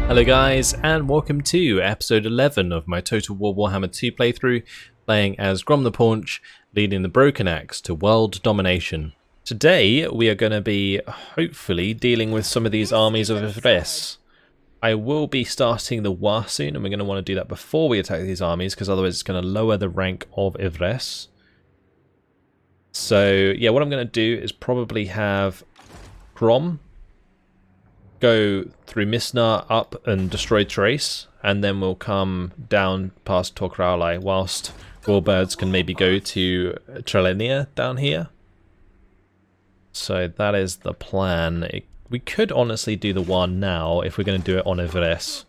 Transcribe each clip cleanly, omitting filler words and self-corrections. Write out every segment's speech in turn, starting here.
Hello guys, and welcome to episode 11 of my Total War Warhammer 2 playthrough, playing as Grom the Paunch, leading the Broken Axe to world domination. Today we are going to be, hopefully, dealing with some of these armies of Yvres. I will be starting the Waaagh soon, and we're going to want to do that before we attack these armies, because otherwise it's going to lower the rank of Yvres. So yeah, what I'm going to do is probably have Grom go through Misnar up and destroy Trace, and then we'll come down past Tor Elyr, whilst Warbirds can maybe go to Tor Elyr down here. So that is the plan. We could honestly do the one now if we're going to do it on Yvres.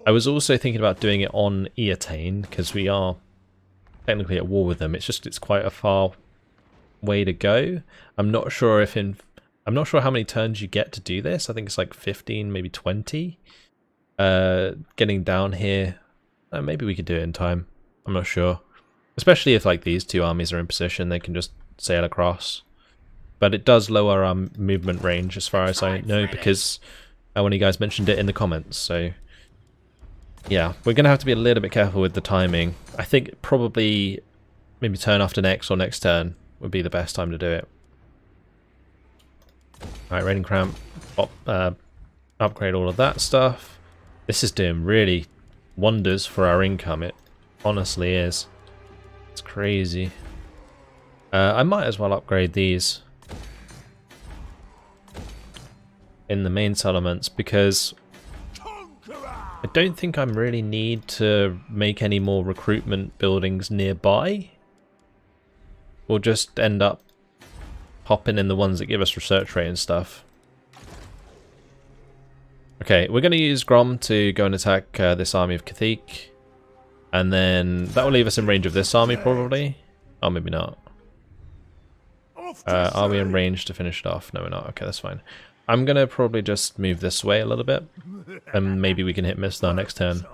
I was also thinking about doing it on Eatane, because we are technically at war with them. It's quite a far way to go. I'm not sure how many turns you get to do this. I think it's like 15, maybe 20. Getting down here, maybe we could do it in time. I'm not sure. Especially if like these two armies are in position, they can just sail across. But it does lower our movement range as far as I know, because one of you guys mentioned it in the comments. So yeah, we're going to have to be a little bit careful with the timing. I think probably maybe turn after next or next turn would be the best time to do it. Alright, Raiding Cramp, upgrade all of that stuff. This is doing really wonders for our income, it honestly is. It's crazy. I might as well upgrade these in the main settlements, because I don't think I really need to make any more recruitment buildings nearby. We'll just end up popping in the ones that give us research rate and stuff. Okay, we're going to use Grom to go and attack this army of Cathay, and then that will leave us in range of this army probably. Oh, maybe not. Are we in range to finish it off? No, we're not. Okay, that's fine. I'm going to probably just move this way a little bit, and maybe we can hit Misnar next turn.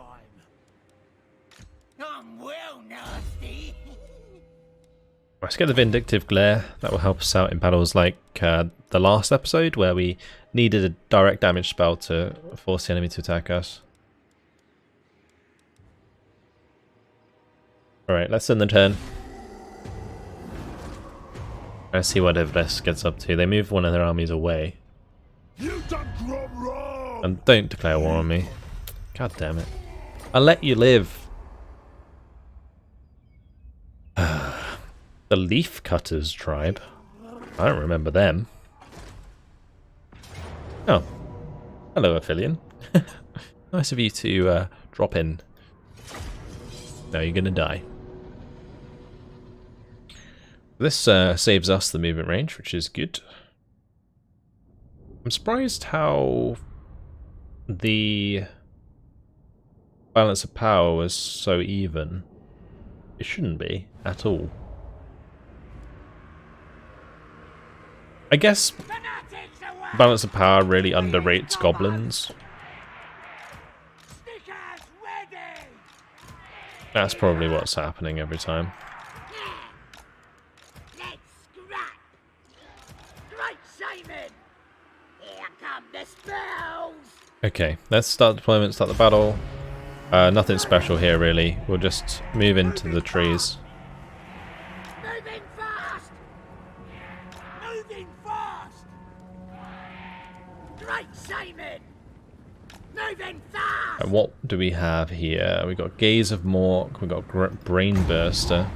Let's get the Vindictive Glare. That will help us out in battles like the last episode, where we needed a direct damage spell to force the enemy to attack us. Alright, let's end the turn. Let's see what Yvres gets up to. They move one of their armies away. And don't declare war on me. God damn it. I'll let you live. The Leaf Cutters tribe. I don't remember them. Oh. Hello, Aphelion. Nice of you to drop in. Now you're gonna die. This saves us the movement range, which is good. I'm surprised how the balance of power was so even. It shouldn't be at all. I guess balance of power really underrates goblins. That's probably what's happening every time. Okay, let's start deployment, start the battle. Nothing special here really. We'll just move into the trees. And what do we have here? We've got Gaze of Mork, we've got Brain Burster.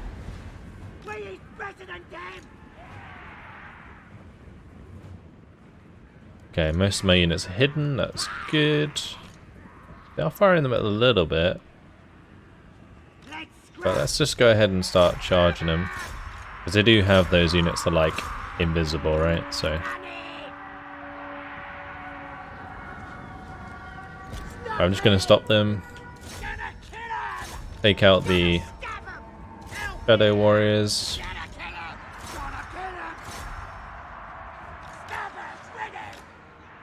Okay, most of my units are hidden, that's good. They are firing them a little bit. But let's just go ahead and start charging them. Because they do have those units that are like invisible, right? So I'm just going to stop them. Take out the Shadow Warriors.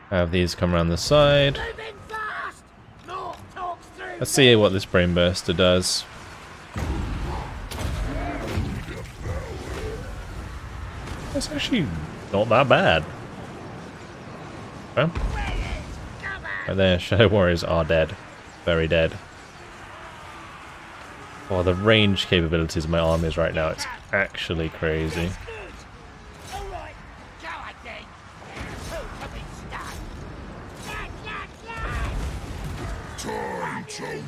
Have these come around the side. Let's see what this Brain Burster does. That's actually not that bad. Well, Right there, Shadow Warriors are dead. Very dead. Oh, the range capabilities of my armies right now, it's actually crazy. Time to war.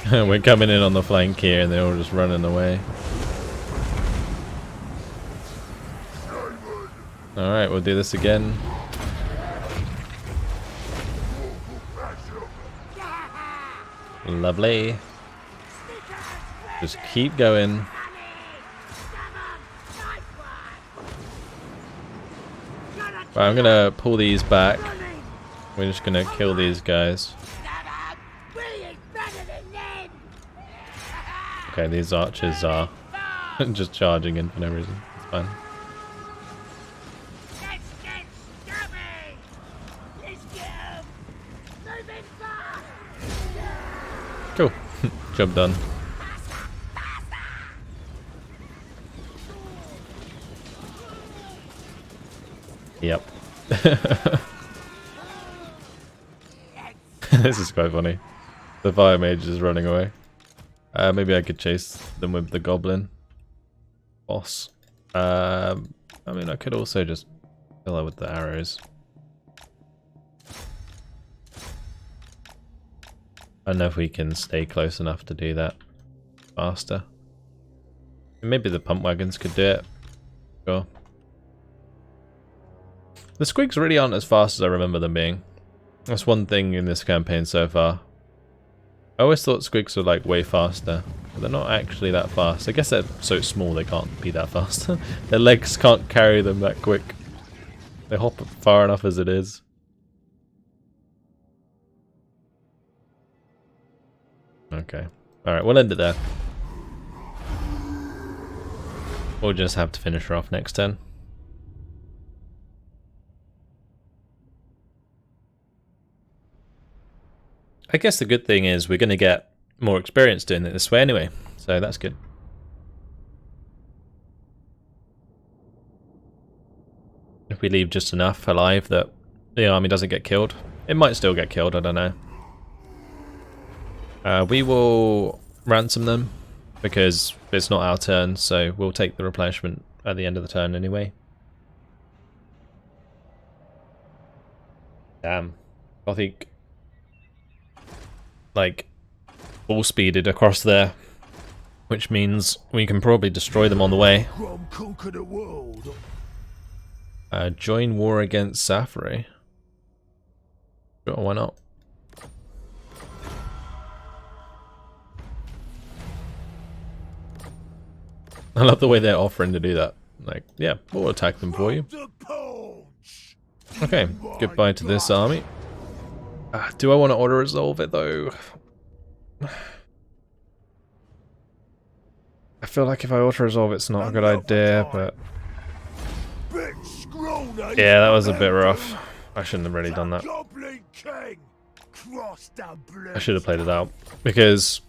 We're coming in on the flank here and they're all just running away. Alright, we'll do this again. Lovely. Just keep going. Right, I'm gonna pull these back. We're just gonna kill these guys. Okay, these archers are just charging in for no reason. It's fine. Cool. Job done. Yep. This is quite funny. The fire mage is running away. Maybe I could chase them with the goblin boss. I mean, I could also just kill her with the arrows. I don't know if we can stay close enough to do that faster. Maybe the pump wagons could do it. Sure. The squigs really aren't as fast as I remember them being. That's one thing in this campaign so far. I always thought squigs were like way faster, but they're not actually that fast. I guess they're so small they can't be that fast. Their legs can't carry them that quick. They hop far enough as it is. Okay. Alright, we'll end it there. We'll just have to finish her off next turn. I guess the good thing is we're going to get more experience doing it this way anyway, so that's good. If we leave just enough alive that the army doesn't get killed. It might still get killed, I don't know. We will ransom them because it's not our turn, so we'll take the replenishment at the end of the turn anyway. Damn. I think like full speeded across there, which means we can probably destroy them on the way. Grom conquer the world. Join war against Safari. Sure, why not? I love the way they're offering to do that. Like, yeah, we'll attack them for you. Okay, goodbye to this army. Do I want to auto-resolve it though? I feel like if I auto-resolve it's not a good idea, but... yeah, that was a bit rough. I shouldn't have really done that. I should have played it out. Because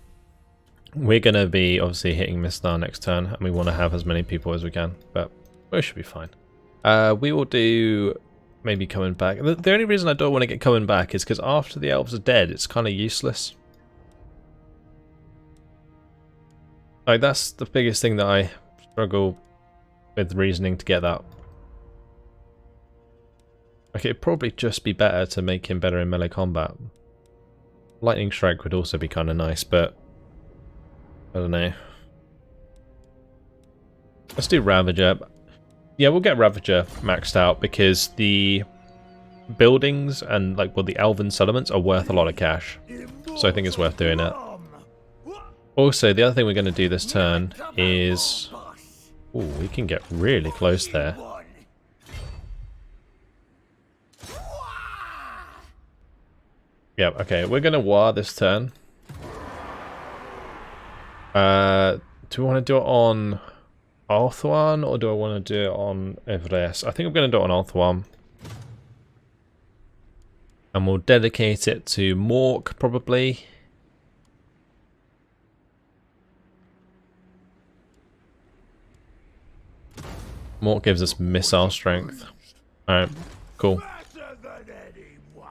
we're going to be obviously hitting Mistnar next turn, and we want to have as many people as we can, but we should be fine. We will do... maybe coming back. The only reason I don't want to get coming back is because after the elves are dead, it's kind of useless. Like, that's the biggest thing that I struggle with reasoning to get that. Like, it'd probably just be better to make him better in melee combat. Lightning Strike would also be kind of nice, but I don't know. Let's do Ravager. Yeah, we'll get Ravager maxed out because the buildings and like the elven settlements are worth a lot of cash. So I think it's worth doing it. Also, the other thing we're going to do this turn is... ooh, we can get really close there. Yeah, okay, we're going to Waaagh this turn. Do we want to do it on Arthuan or do I want to do it on Evres? I think I'm going to do it on Arthuan. And we'll dedicate it to Mork, probably. Mort gives us missile strength. Alright, cool. Better than anyone.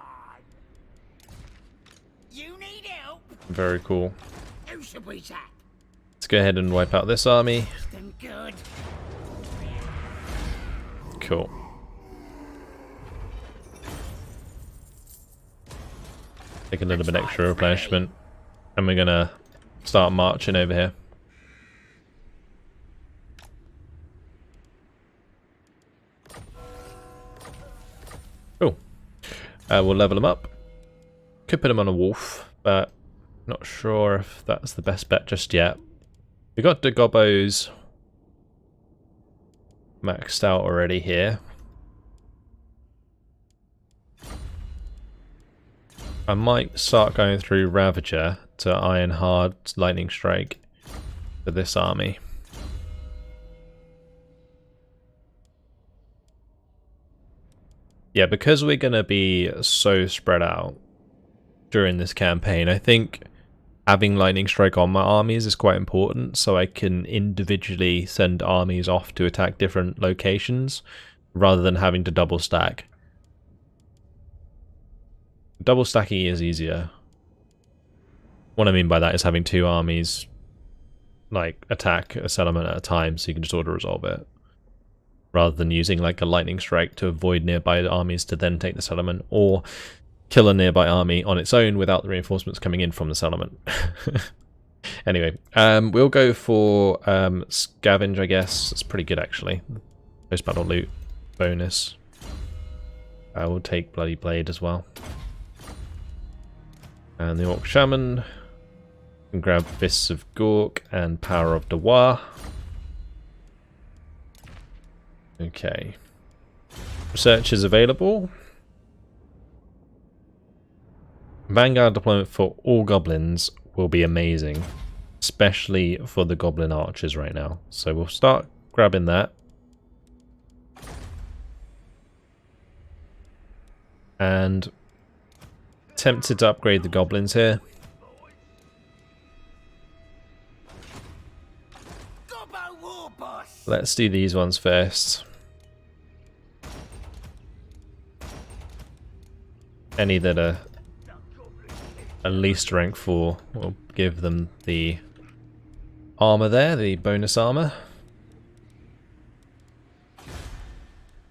You need help? Very cool. Who should we tap? Let's go ahead and wipe out this army. Them good. Cool. Take a little bit extra replenishment. And we're gonna start marching over here. Cool. We'll level them up. Could put them on a wolf, but not sure if that's the best bet just yet. We got the gobbos maxed out already here. I might start going through Ravager to Iron Hard Lightning Strike for this army. Yeah, because we're going to be so spread out during this campaign, I think having Lightning Strike on my armies is quite important, so I can individually send armies off to attack different locations rather than having to double stack. Double stacking is easier. What I mean by that is having two armies like attack a settlement at a time so you can just auto resolve it, rather than using like a lightning strike to avoid nearby armies to then take the settlement, or kill a nearby army on its own without the reinforcements coming in from the settlement. Anyway, we'll go for scavenge, I guess. It's pretty good actually. Post-battle loot bonus. I will take Bloody Blade as well. And the Orc Shaman can grab Fists of Gork and Power of the Waaagh. Okay. Research is available. Vanguard deployment for all goblins will be amazing, especially for the goblin archers right now. So we'll start grabbing that. And tempted to upgrade the goblins here. Let's do these ones first. Any that are at least rank 4, we'll give them the armor there, the bonus armor.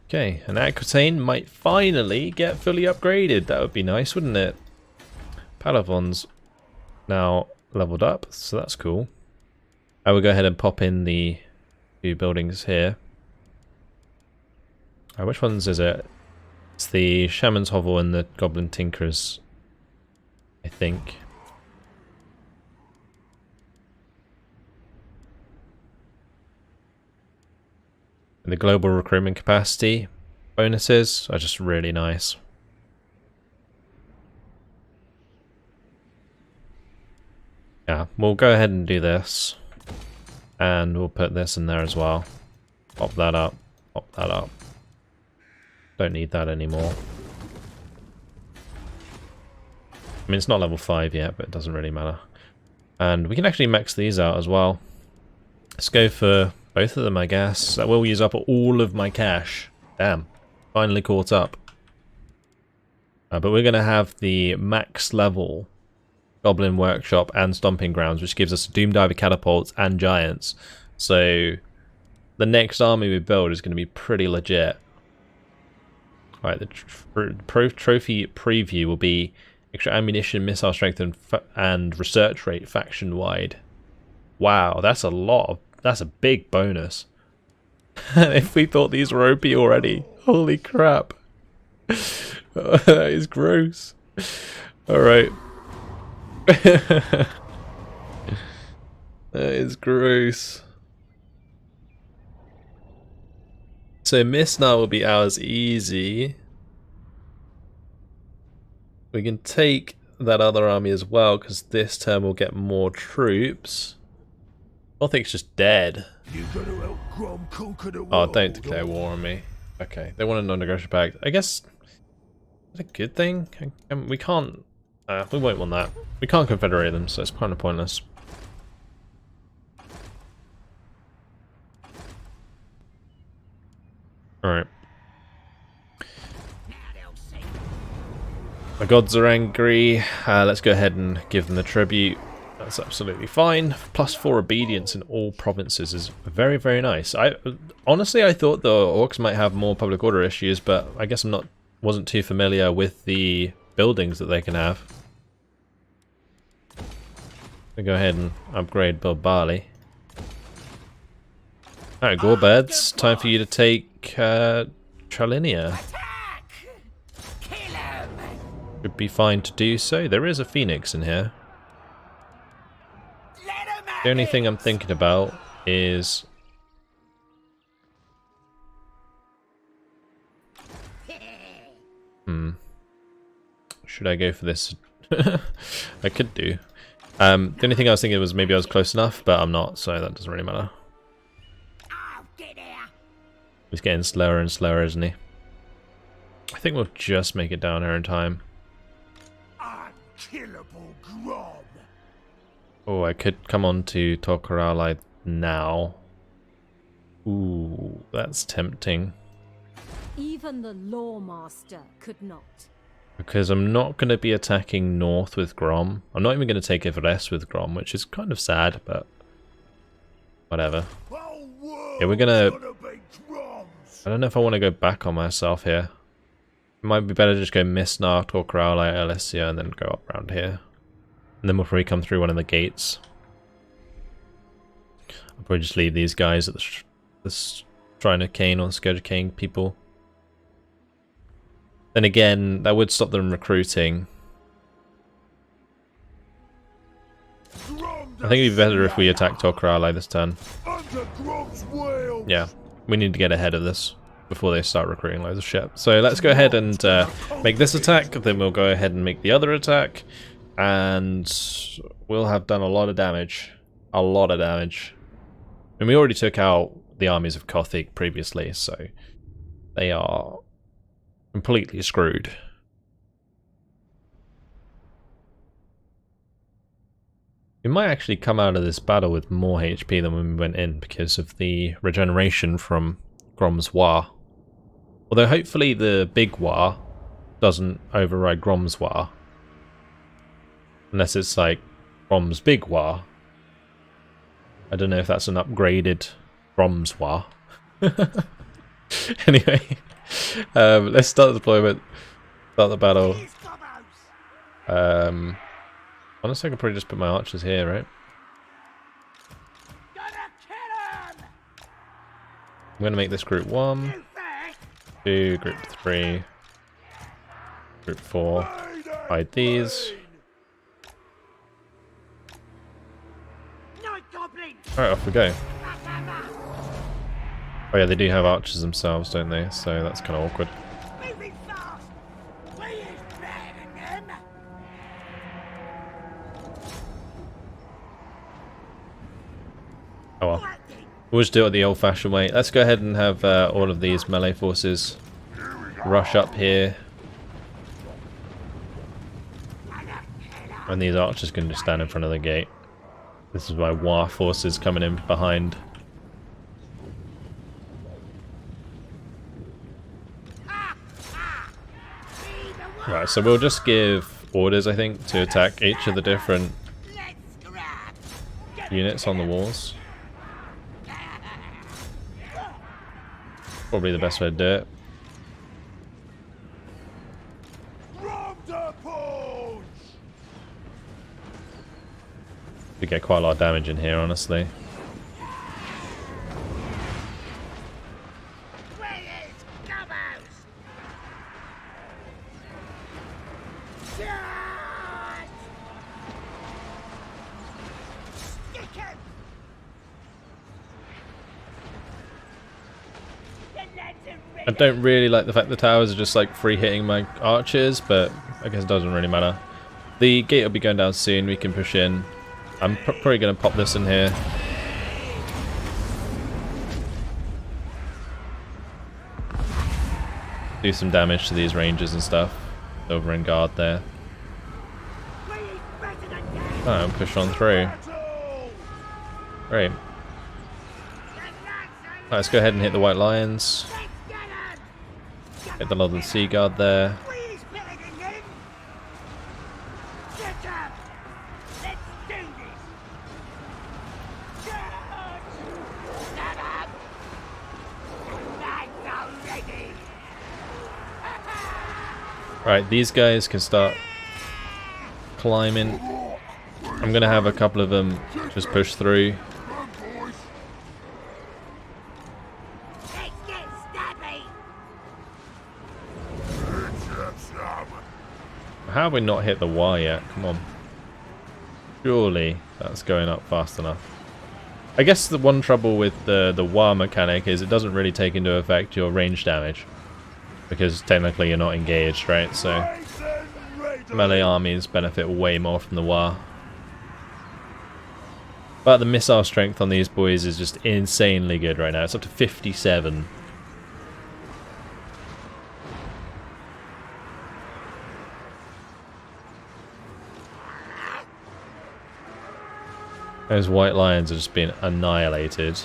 Okay, and Aquitaine might finally get fully upgraded. That would be nice, wouldn't it? Palavon's now leveled up, so that's cool. I will go ahead and pop in the few buildings here. Which ones is it? It's the Shaman's Hovel and the Goblin Tinkerers, I think. And the global recruitment capacity bonuses are just really nice. Yeah, we'll go ahead and do this. And we'll put this in there as well. Pop that up. Pop that up. Don't need that anymore. I mean, it's not level 5 yet, but it doesn't really matter. And we can actually max these out as well. Let's go for both of them, I guess. That will use up all of my cash. Damn. Finally caught up. But we're going to have the max level Goblin Workshop and Stomping Grounds, which gives us Doom Diver Catapults and Giants. So the next army we build is going to be pretty legit. Alright, the trophy preview will be extra ammunition, missile strength, and research rate faction-wide. Wow, that's a lot of... That's a big bonus. If we thought these were OP already. Holy crap. That is gross. Alright. That is gross. So Misnar will be ours easy. We can take that other army as well, because this turn we'll get more troops. I think it's just dead. You gotta help Grom conquer the world. Oh, don't declare war on me. Okay, they want a non-negotiable pact. I guess that's a good thing. We can't. We won't want that. We can't confederate them, so it's kind of pointless. Alright. Now they'll see. The gods are angry. Let's go ahead and give them the tribute. That's absolutely fine. +4 obedience in all provinces is very, very nice. Honestly, I thought the orcs might have more public order issues, but I guess wasn't too familiar with the buildings that they can have. I'll go ahead and upgrade Build Barley. Alright, Gorbeds, time for you to take Tralinia. Attack! Kill 'em! Would be fine to do so. There is a phoenix in here. Let 'em have The only it! thing I'm thinking about is... Should I go for this? I could do. The only thing I was thinking was maybe I was close enough, but I'm not, so that doesn't really matter. I'll get here! He's getting slower and slower, isn't he? I think we'll just make it down here in time. Unkillable Grom. Oh, I could come on to Tor Elyr now. Ooh, that's tempting. Even the Lawmaster could not. Because I'm not going to be attacking north with Grom. I'm not even going to take Everest with Grom, which is kind of sad, but whatever. Whole world's Yeah, we're gonna... be Groms. I don't know if I want to go back on myself here. It might be better to just go Misnar, Tor Elyr, Alith, and then go up around here. And then we'll probably come through one of the gates. I'll probably just leave these guys at the Shrine of Cain or Scourge of Cain people. Then again, that would stop them recruiting. I think it'd be better if we attack Tor Elyr this turn. Under Grom's wheel. Yeah, we need to get ahead of this before they start recruiting loads of shit. So let's go ahead and make this attack, then we'll go ahead and make the other attack, and we'll have done a lot of damage. A lot of damage. And we already took out the armies of Cathay previously, so they are completely screwed. We might actually come out of this battle with more HP than when we went in because of the regeneration from Grom's Waaagh. Although hopefully the big Waaagh doesn't override Grom's Waaagh. Unless it's like Grom's big Waaagh. I don't know if that's an upgraded Grom's Waaagh. Anyway, let's start the deployment. Start the battle. Here's Gobos! Honestly, I could probably just put my archers here, right? Gonna kill 'em! I'm going to make this group 1, You think? 2, group 3, group 4. Hide these. Night Goblin! Alright, off we go. Oh yeah, they do have archers themselves, don't they? So that's kind of awkward. Moving fast! We is better than them! Oh well. What the? We'll just do it the old-fashioned way. Let's go ahead and have all of these melee forces rush up here. And these archers can just stand in front of the gate. This is my Waaagh forces coming in behind. Right, so we'll just give orders, I think, to attack each of the different Let's grab! units on the walls. Probably the best way to do it. Grom the Paunch. We get quite a lot of damage in here, honestly. Where is Gobos? Charge! Stick 'em! I don't really like the fact the towers are just like free hitting my archers, but I guess it doesn't really matter. The gate will be going down soon, we can push in. I'm probably going to pop this in here. Do some damage to these rangers and stuff. Over in guard there. Oh, and push on through. Great. Let's go ahead and hit the white lions. Get the Northern Sea Guard there. Please, Pilgrim! Get up! Let's do this! Charge! Stand up! Flags are ready! Right, these guys can start climbing. I'm gonna have a couple of them just push through. Let's get snappy! How have we not hit the Waaagh yet? Come on. Surely that's going up fast enough. I guess the one trouble with the Waaagh mechanic is it doesn't really take into effect your range damage. Because technically you're not engaged, right? So melee armies benefit way more from the Waaagh. But the missile strength on these boys is just insanely good right now. It's up to 57. Those white lions are just being annihilated.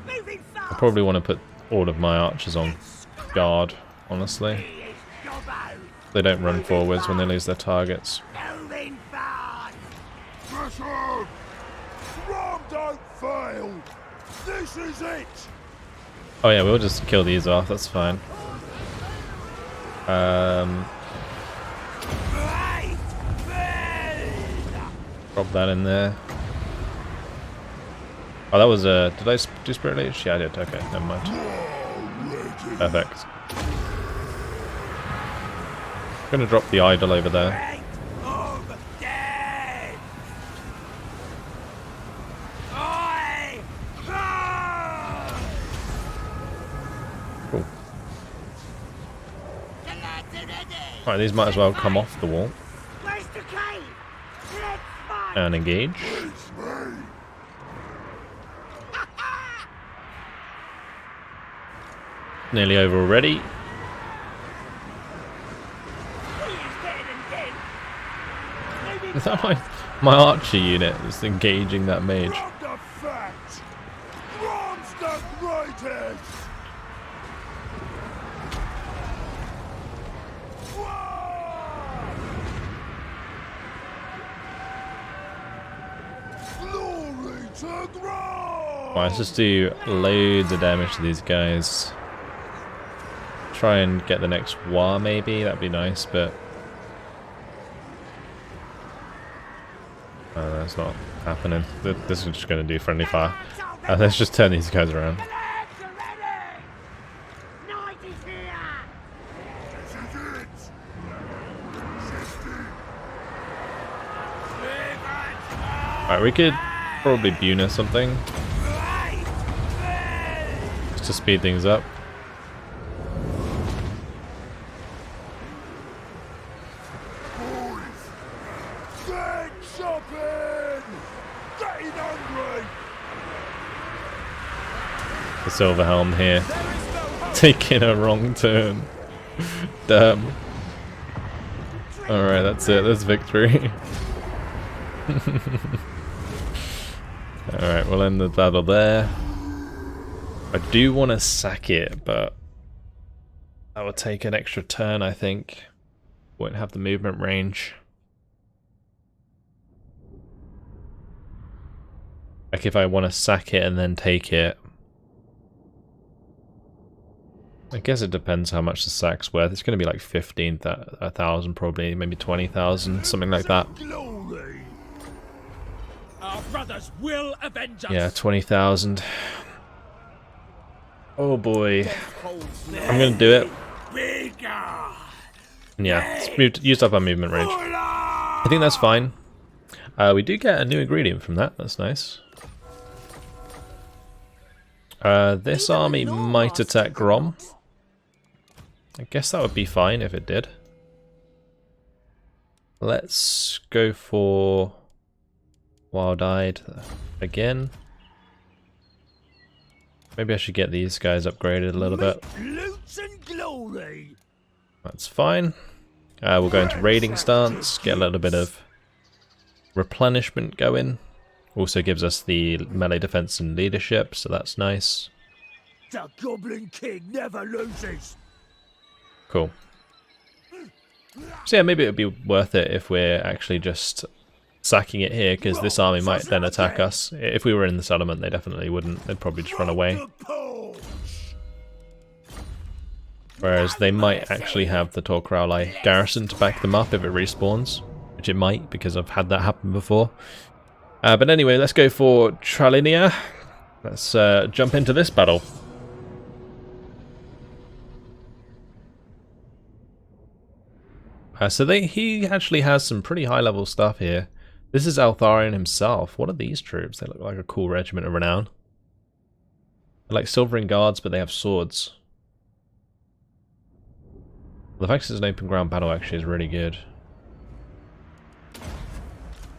Moving I fast! probably want to put all of my archers on guard, honestly. They don't run forwards when they lose their targets. Moving fast! Pressure! Grom don't fail! This is it! Oh yeah, we'll just kill these off, that's fine. Right! Drop that in there. Oh, that was a... Did I do Spirit Leech? Yeah, I did. Okay, never mind. Perfect. I'm gonna drop the idol over there. Right of death! Oi! Cool. The lads are ready! Right, these might as well come off the wall Where's the cave? Let's fight! and engage. Nearly over already. Is that my archer unit is engaging that mage? Not the fact! Grom's the greatest! Glory to Grom! Right, let's just do loads of damage to these guys. Try and get the next Waaagh maybe, that'd be nice, but... that's not happening. This is just going to do friendly fire. Let's just turn these guys around. The lads are ready! Night is here! This is it! Alright, we could probably Buna something, Right! just to speed things up. Big shopping! Getting hungry! The Silver Helm here, taking a wrong turn. Damn. Alright, that's it, that's victory. Alright, we'll end the battle there. I do want to sack it, but that would take an extra turn, I think. Won't have the movement range. Like if I want to sack it and then take it. I guess it depends how much the sack's worth. It's going to be like 15,000 probably, maybe 20,000, something like that. Glory! Our brothers will avenge us! Yeah, 20,000. Oh boy. I'm going to do it. Bigger! And yeah, it's used up our movement range. I think that's fine. We do get a new ingredient from that. That's nice. This army might attack Grom. I guess that would be fine if it did. Let's go for Wild-Eyed again. Maybe I should get these guys upgraded a little bit. Loots and glory! That's fine. We'll go into raiding stance, get a little bit of replenishment going. Also gives us the melee defense and leadership, so that's nice. The Goblin King never loses. Cool. So yeah, maybe it would be worth it if we're actually just sacking it here, because this army might then attack us. If we were in the settlement, they definitely wouldn't. They'd probably just run away. Grom the Paunch. Whereas they might actually have the Tor Elyr garrison to back them up if it respawns, which it might, because I've had that happen before. But anyway, let's go for Tralinia. Let's jump into this battle. So he actually has some pretty high level stuff here. This is Alith Anar himself. What are these troops? They look like a cool regiment of renown. They're like Silvering Guards, but they have swords. The fact it's an open ground battle actually is really good.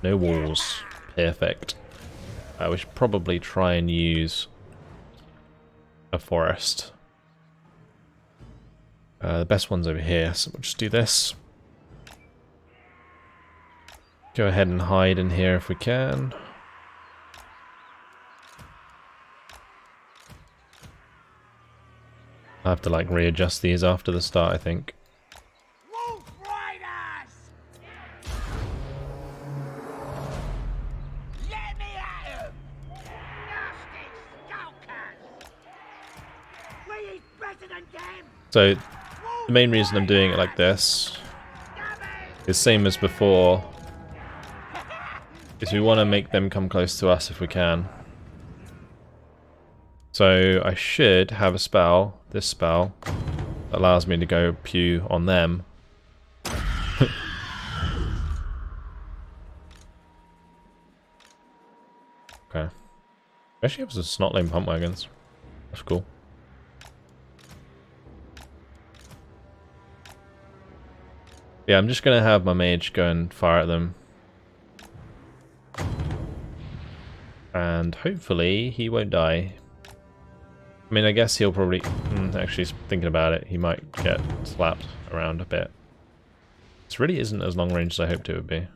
No walls. Perfect. We should probably try and use a forest. The best one's over here, so we'll just do this. Go ahead and hide in here if we can. I'll have to like readjust these after the start, I think. Wolf Riders! Let me at 'em! Nasty skulkers! We is better than them! So the main reason I'm doing it like this is same as before. Is we want to make them come close to us if we can. So I should have a spell, this spell, that allows me to go pew on them. Okay. Actually have some snot-lame pump wagons. That's cool. Yeah, I'm just going to have my mage go and fire at them. And hopefully he won't die. I mean, I guess he'll probably... actually, thinking about it, he might get slapped around a bit. This really isn't as long range as I hoped it would be.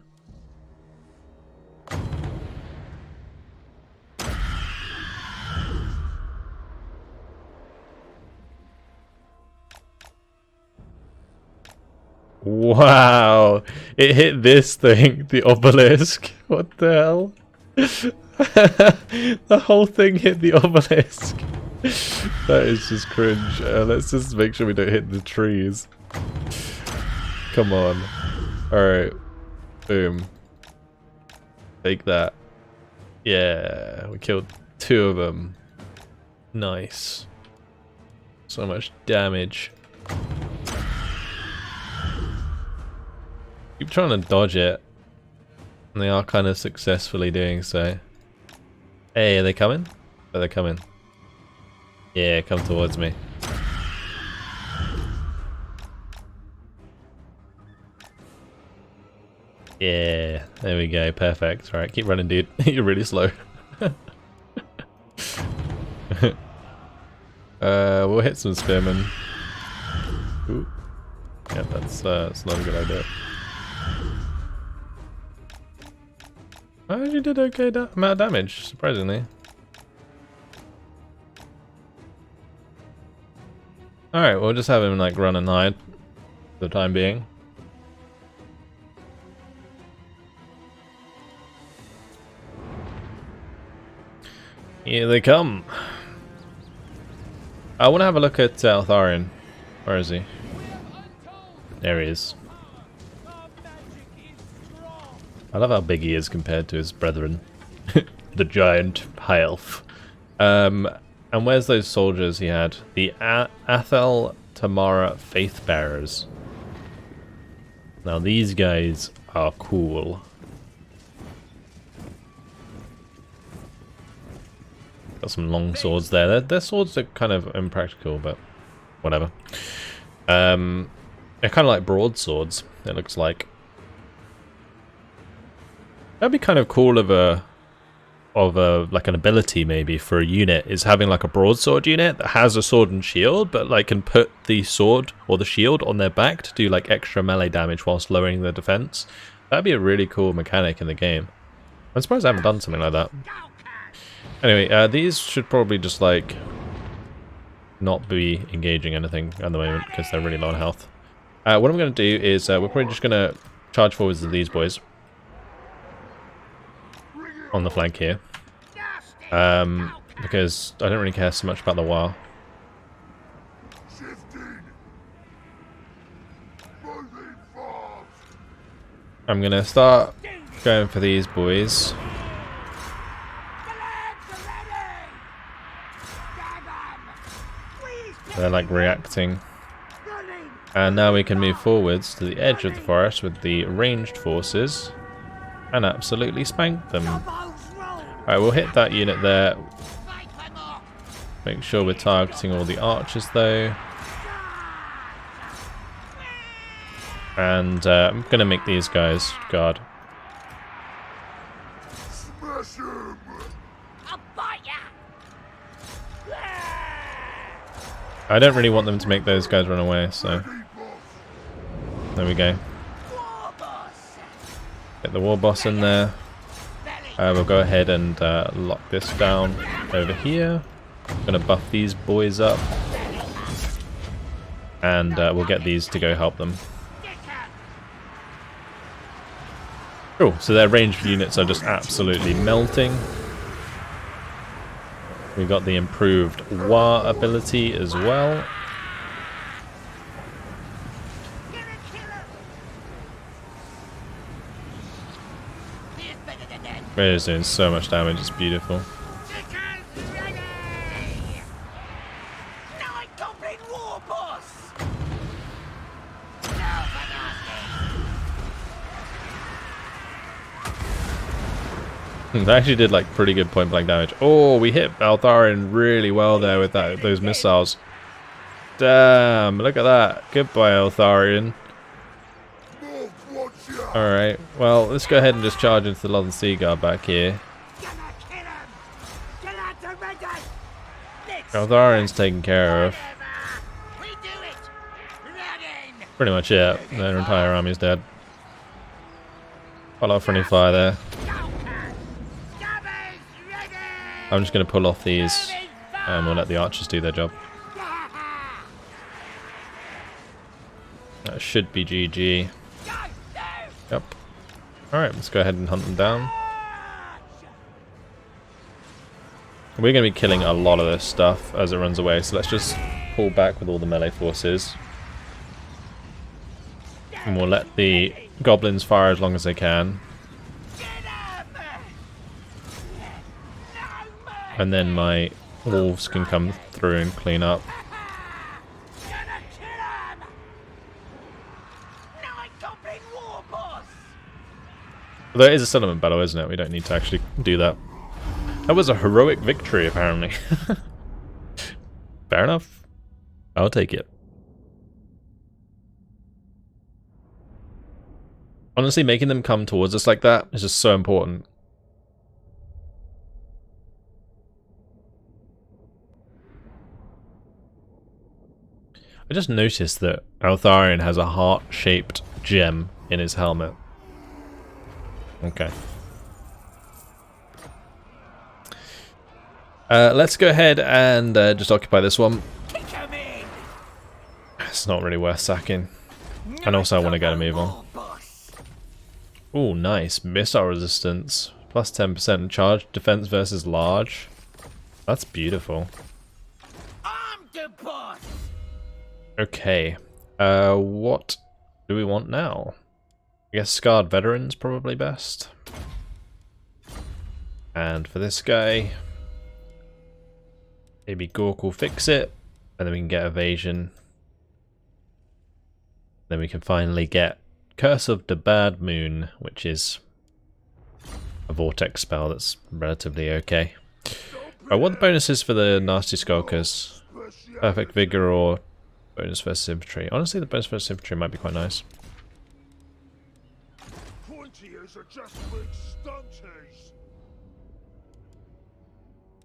Wow! It hit this thing, the obelisk. What the hell? The whole thing hit the obelisk. That is just cringe. Let's just make sure we don't hit the trees. Come on. Alright. Boom. Take that. Yeah, we killed 2 of them. Nice. So much damage. Keep trying to dodge it. And they are kind of successfully doing so. Hey, are they coming? Oh, they're coming. Yeah, come towards me. Yeah, there we go. Perfect. Alright, keep running, dude. You're really slow. We'll hit some spearmen. Ooh. Yeah, that's not a good idea. I actually did okay amount of damage, surprisingly. Alright, we'll just have him like run and hide for the time being. Here they come. I want to have a look at Alith Anar. Where is he? There he is. I love how big he is compared to his brethren. The giant high elf. And where's those soldiers he had? The Alith Anar Faith Bearers. Now these guys are cool. Got some long swords there. Their swords are kind of impractical, but whatever. They're kind of like broadswords, it looks like. That'd be kind of cool of a like an ability maybe for a unit, is having like a broadsword unit that has a sword and shield, but like can put the sword or the shield on their back to do like extra melee damage whilst lowering their defense. That'd be a really cool mechanic in the game. I'm surprised I haven't done something like that. Anyway, these should probably just like not be engaging anything at the moment because they're really low on health. What I'm going to do is we're probably just going to charge forwards to these boys on the flank here, because I don't really care so much about the Waaagh. I'm going to start going for these boys. They're like reacting. And now we can move forwards to the edge of the forest with the ranged forces and absolutely spank them. Alright, we'll hit that unit there. Make sure we're targeting all the archers though. And I'm going to make these guys guard. I don't really want them to make those guys run away, so there we go. Get the war boss in there. We'll go ahead and lock this down over here. I'm gonna buff these boys up, and we'll get these to go help them. Cool. So their ranged units are just absolutely melting. We've got the improved Waaagh ability as well. It is doing so much damage, it's beautiful. They actually did like pretty good point blank damage. Oh, we hit Alith Anar really well there with those missiles. Damn, look at that. Goodbye, Alith Anar. Alright, well, let's go ahead and just charge into the Lothern Sea Guard back here. Alith Anar's taken care of. Pretty much it. Their entire army's dead. Quite a lot of friendly fire there. I'm just going to pull off these and we'll let the archers do their job. That should be GG. Yep. Alright, let's go ahead and hunt them down. We're going to be killing a lot of this stuff as it runs away, so let's just pull back with all the melee forces. And we'll let the goblins fire as long as they can. And then my wolves can come through and clean up. Although it is a settlement battle, isn't it? We don't need to actually do that. That was a heroic victory, apparently. Fair enough. I'll take it. Honestly, making them come towards us like that is just so important. I just noticed that Alith Anar has a heart-shaped gem in his helmet. Okay. Let's go ahead and just occupy this one. It's not really worth sacking. And also I want to get a move on. Ooh, nice. Missile resistance. Plus 10% charge defense versus large. That's beautiful. Okay. What do we want now? I guess Scarred Veteran's probably best. And for this guy, maybe Gork will fix it, and then we can get Evasion. Then we can finally get Curse of the Bad Moon, which is a Vortex spell that's relatively okay. What are the bonuses for the Nasty Skulkers? Perfect Vigor or bonus versus infantry? Honestly, the bonus versus infantry might be quite nice.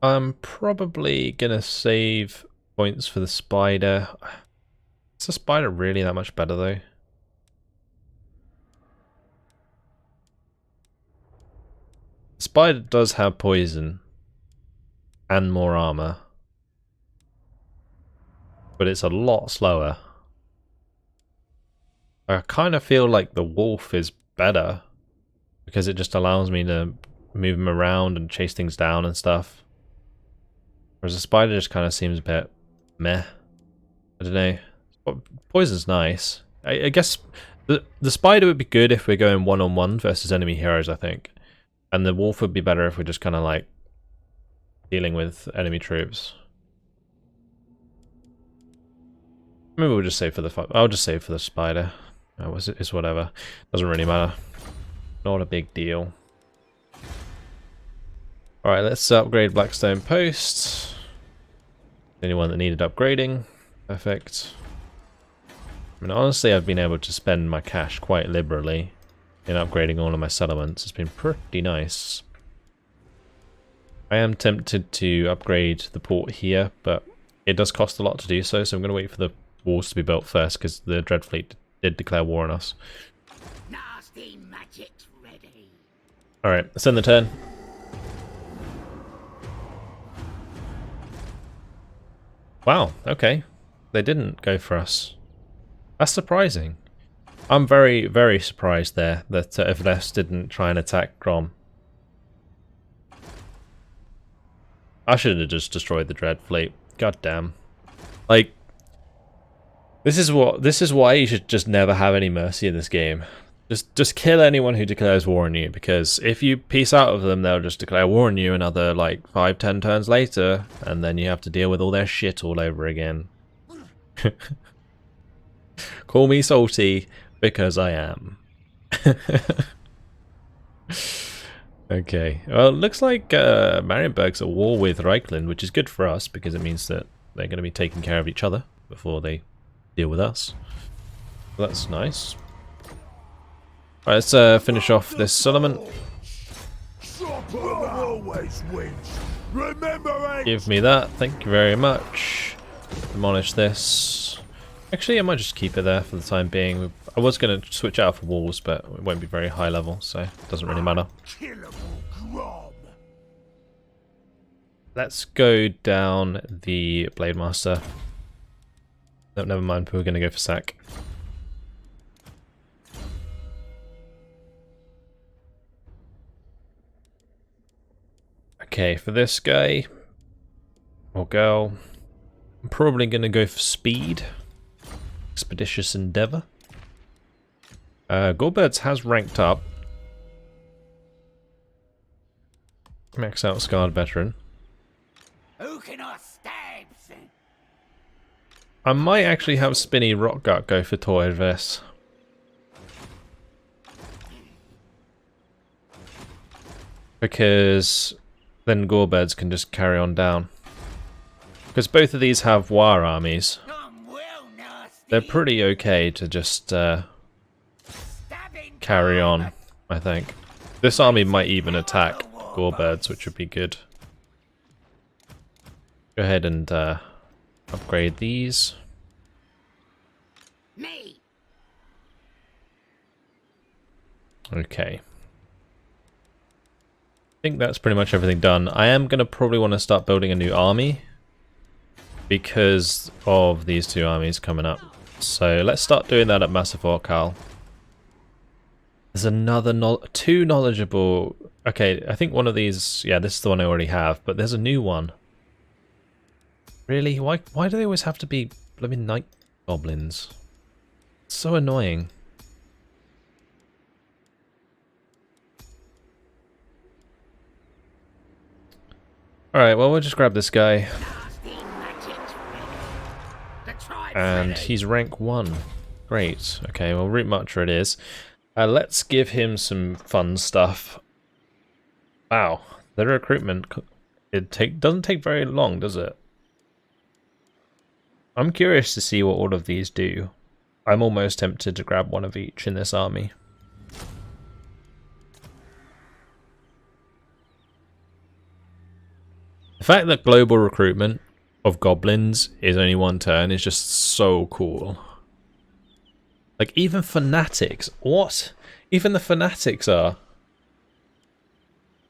I'm probably gonna save points for the spider. Is the spider really that much better though? The spider does have poison and more armor. but it's a lot slower. I kind of feel like the wolf is better because it just allows me to move him around and chase things down and stuff. Whereas the spider just kind of seems a bit meh. I don't know. Poison's nice. I guess the spider would be good if we're going one-on-one versus enemy heroes, I think. And the wolf would be better if we're just kind of like dealing with enemy troops. Maybe we'll just save for the I'll just save for the spider. It's whatever. Doesn't really matter. Not a big deal. Alright, let's upgrade Blackstone Post. Anyone that needed upgrading. Perfect. I mean, honestly, I've been able to spend my cash quite liberally in upgrading all of my settlements. It's been pretty nice. I am tempted to upgrade the port here, but it does cost a lot to do so, so I'm going to wait for the walls to be built first, because the Dreadfleet did declare war on us. Nasty magic's ready. Alright, let's end the turn. Wow, okay. They didn't go for us. That's surprising. I'm very, very surprised there that Everest didn't try and attack Grom. I should have just destroyed the Dread Fleet. God damn. Like, this is why you should just never have any mercy in this game. Just kill anyone who declares war on you, because if you peace out of them, they'll just declare war on you another like 5-10 turns later, and then you have to deal with all their shit all over again. Call me salty, because I am. Okay, well, it looks like Marienburg's at war with Reichland, which is good for us, because it means that they're going to be taking care of each other before they deal with us. So that's nice. Alright, let's finish off this settlement. Give me that, thank you very much. Demolish this. Actually, I might just keep it there for the time being. I was going to switch out for walls, but it won't be very high level, so it doesn't really matter. Let's go down the Blade Master. No, never mind, we're going to go for sack. Okay, for this guy, or girl, I'm probably going to go for speed. Expeditious Endeavour. Goldbirds has ranked up. Max out Scarred Veteran. Who can I stab? I might actually have Spinny Rockgut go for Tor Elyr. Because then Gorebirds can just carry on down. Because both of these have Waaagh armies. They're pretty okay to just carry on, I think. This army might even attack Gorebirds, which would be good. Go ahead and upgrade these. Me. Okay. I think that's pretty much everything done. I am going to probably want to start building a new army because of these two armies coming up. So let's start doing that at Massive Waaagh. There's another two knowledgeable. Okay, I think one of these. Yeah, this is the one I already have, but there's a new one. Really? Why do they always have to be blooming night goblins? It's so annoying. Alright, well, we'll just grab this guy. And he's rank 1. Great. Okay, well, Root Marcher it is. Let's give him some fun stuff. Wow, the recruitment, doesn't take very long, does it? I'm curious to see what all of these do. I'm almost tempted to grab one of each in this army. The fact that global recruitment of goblins is only 1 turn is just so cool. Like, even fanatics. What? Even the fanatics are.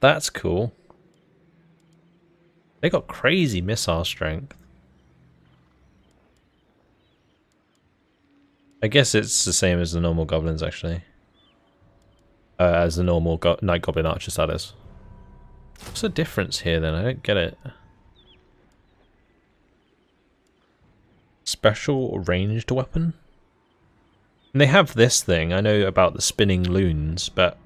That's cool. They got crazy missile strength. I guess it's the same as the normal goblins, actually. As the normal Night Goblin archers, that is. What's the difference here, then? I don't get it. Special or ranged weapon? And they have this thing. I know about the spinning loons, but...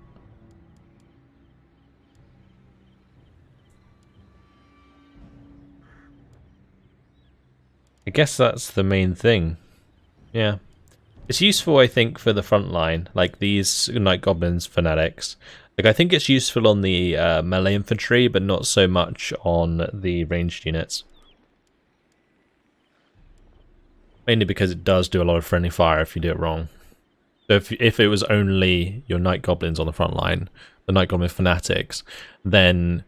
I guess that's the main thing. Yeah. It's useful, I think, for the front line, like these Night Goblins fanatics. Like, I think it's useful on the melee infantry, but not so much on the ranged units. Mainly because it does do a lot of friendly fire if you do it wrong. So if it was only your Night Goblins on the front line, the Night Goblin fanatics, then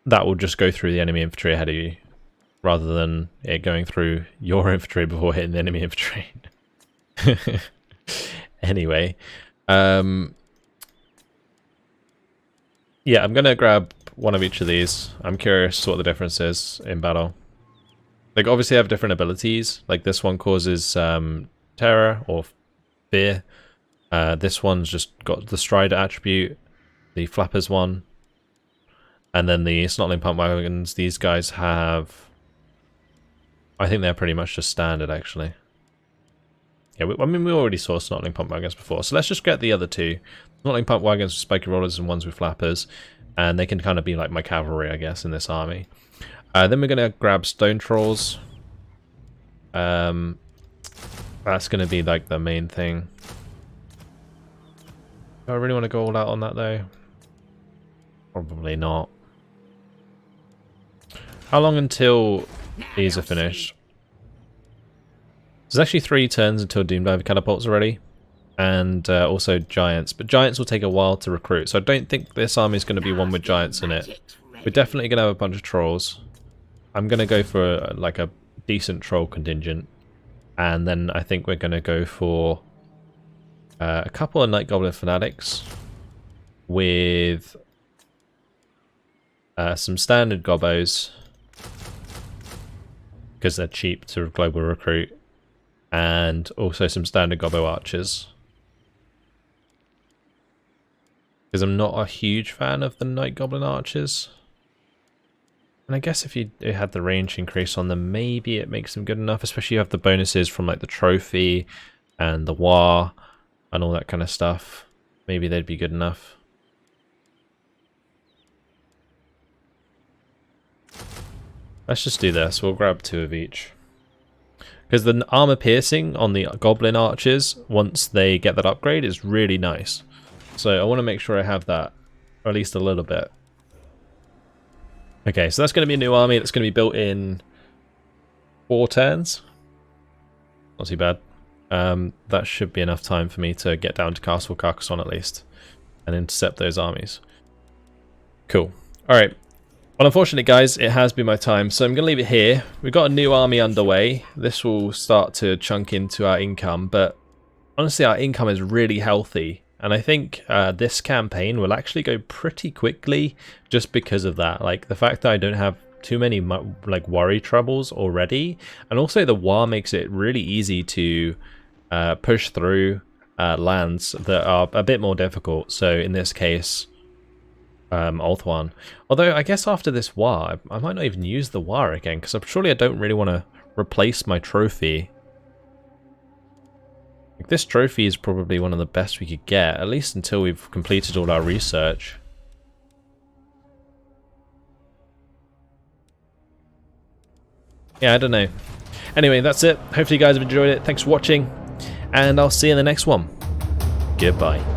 that will just go through the enemy infantry ahead of you, rather than it going through your infantry before hitting the enemy infantry. Anyway, yeah, I'm gonna grab one of each of these. I'm curious what the difference is in battle. Like, obviously, I have different abilities. Like, this one causes terror or fear. This one's just got the Strider attribute, the Flappers one, and then the Snotling Pump Wagons. These guys have, I think they're pretty much just standard, actually. Yeah, I mean, we already saw Snotling Pump Wagons before, so let's just get the other two. Snotling Pump Wagons with Spiky Rollers and ones with Flappers, and they can kind of be like my cavalry, I guess, in this army. Then we're going to grab Stone Trolls. That's going to be like the main thing. Do I really want to go all out on that, though? Probably not. How long until these are finished? There's actually 3 turns until Doomdiver catapults are ready, and also Giants. But Giants will take a while to recruit, so I don't think this army is going to be one with Giants in it. We're definitely going to have a bunch of Trolls. I'm going to go for like a decent Troll contingent, and then I think we're going to go for a couple of Night Goblin fanatics with some standard Gobbos, because they're cheap to global recruit, and also some standard Gobbo archers. Because I'm not a huge fan of the Night Goblin archers. And I guess if you had the range increase on them, maybe it makes them good enough, especially you have the bonuses from like the trophy and the Waaagh and all that kind of stuff. Maybe they'd be good enough. Let's just do this. We'll grab 2 of each. Because the armor piercing on the Goblin archers, once they get that upgrade, is really nice. So I want to make sure I have that, or at least a little bit. Okay, so that's going to be a new army that's going to be built in 4 turns. Not too bad. That should be enough time for me to get down to Castle Carcassonne at least, and intercept those armies. Cool. Alright. Well, unfortunately, guys, it has been my time, so I'm going to leave it here. We've got a new army underway. This will start to chunk into our income, but honestly, our income is really healthy. And I think this campaign will actually go pretty quickly just because of that. Like, the fact that I don't have too many like worry troubles already, and also the Waaagh makes it really easy to push through lands that are a bit more difficult. So in this case, Ulthuan. Although I guess after this Waaagh, I might not even use the Waaagh again, because surely I don't really want to replace my trophy. Like, this trophy is probably one of the best we could get, at least until we've completed all our research. Yeah, I don't know. Anyway, that's it. Hopefully you guys have enjoyed it. Thanks for watching, and I'll see you in the next one. Goodbye.